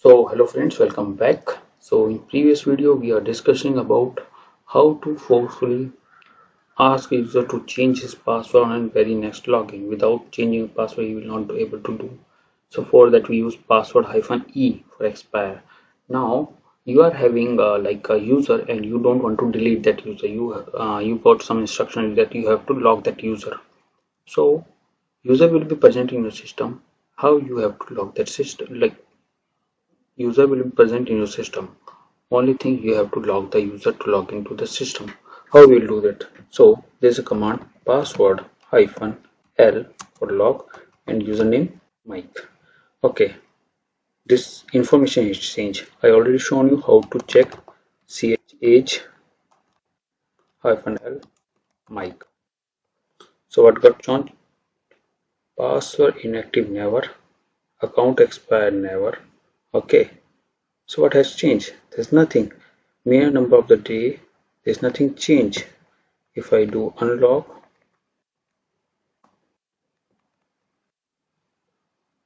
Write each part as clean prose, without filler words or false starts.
Hello friends, welcome back. In previous video we are discussing about how to forcefully ask a user to change his password on very next login. Without changing password he will not be able to do. So for that we use password -e for expire. Now you are having like a user and you don't want to delete that user. You got some instruction that you have to log that user. So user will be present in your system. How you have to log that system? Like user will be present in your system. Only thing you have to log the user to log into the system. How we'll do that? So there's a command password -l for log and username Mike. Okay, this information is changed. I already shown you how to check ch -l Mike. So what got changed? Password inactive never, account expired never. Okay, so what has changed? There's nothing. Mere number of the day, there's nothing change. If I do unlock,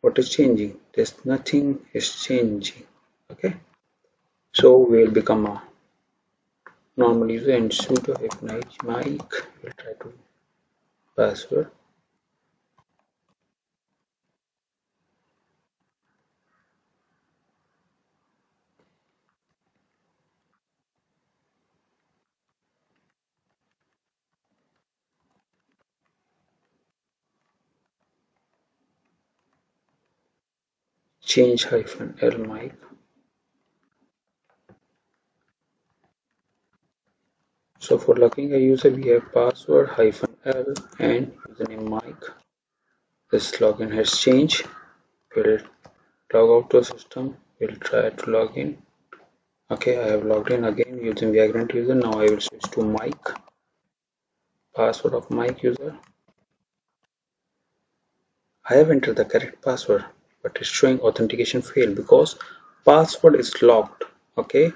what is changing? There's nothing is changing. Okay, so we'll become a normal user and sudo -h Mike. We'll try to password. Change -l Mike. So for logging a user, we have password -l and username Mike. This login has changed. We'll log out to the system. We'll try to log in. Okay, I have logged in again using Vagrant user. Now I will switch to Mike. Password of Mike user. I have entered the correct password, but it's showing authentication failed because password is locked. Okay,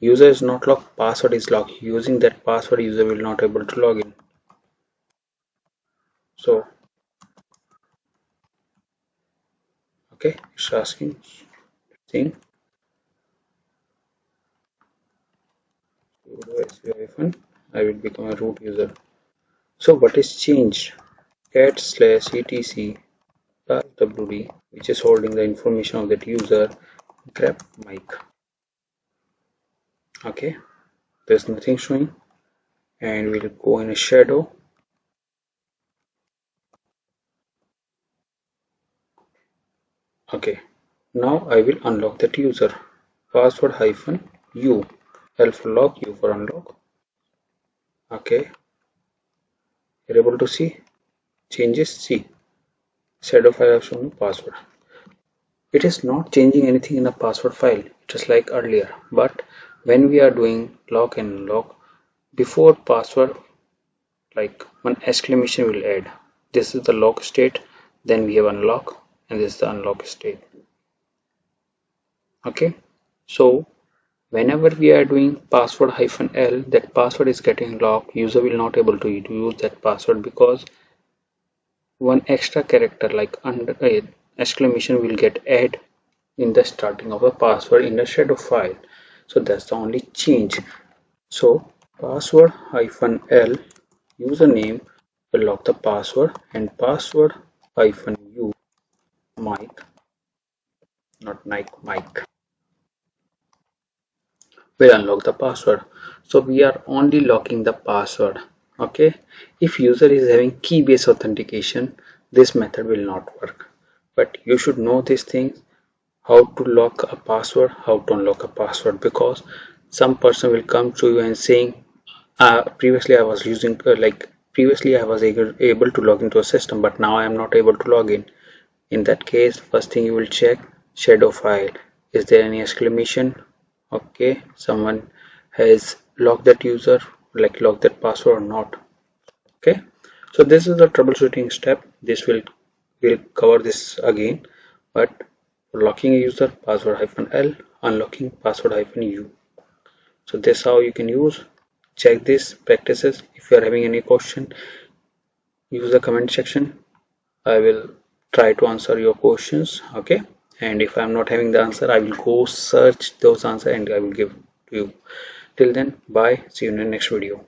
user is not locked, password is locked. Using that password, user will not able to log in. So, okay, it's asking thing. I will become a root user. So what is changed? cat/etc passwd, which is holding the information of that user, grep mic. Okay, there's nothing showing, and we'll go in a shadow. Okay, now I will unlock that user. Password -u, L for lock, U for unlock. Okay, you're able to see changes. See, shadow file have shown password. It is not changing anything in the password file, just like earlier. But when we are doing lock and unlock, before password, like one exclamation will add. This is the lock state, then we have unlock, and this is the unlock state. Okay, so whenever we are doing password -l, that password is getting locked. User will not able to use that password because one extra character like under exclamation will get add in the starting of a password in the shadow file. So that's the only change. So password -l username will lock the password and password -u Mike, not Mike, will unlock the password. So we are only locking the password. Okay, if user is having key based authentication, this method will not work, but you should know these things, how to lock a password, how to unlock a password, because some person will come to you and saying previously I was using previously I was able to log into a system, but now I am not able to log in. In that case, first thing you will check shadow file. Is there any exclamation? Okay, someone has locked that user, like locked that password or not. Okay, so this is the troubleshooting step. This will cover this again, but for locking a user, password -l, unlocking password -u. So this how you can use. Check these practices. If you are having any question, use the comment section. I will try to answer your questions. Okay, and if I'm not having the answer, I will go search those answers and I will give to you. Till then, bye, see you in the next video.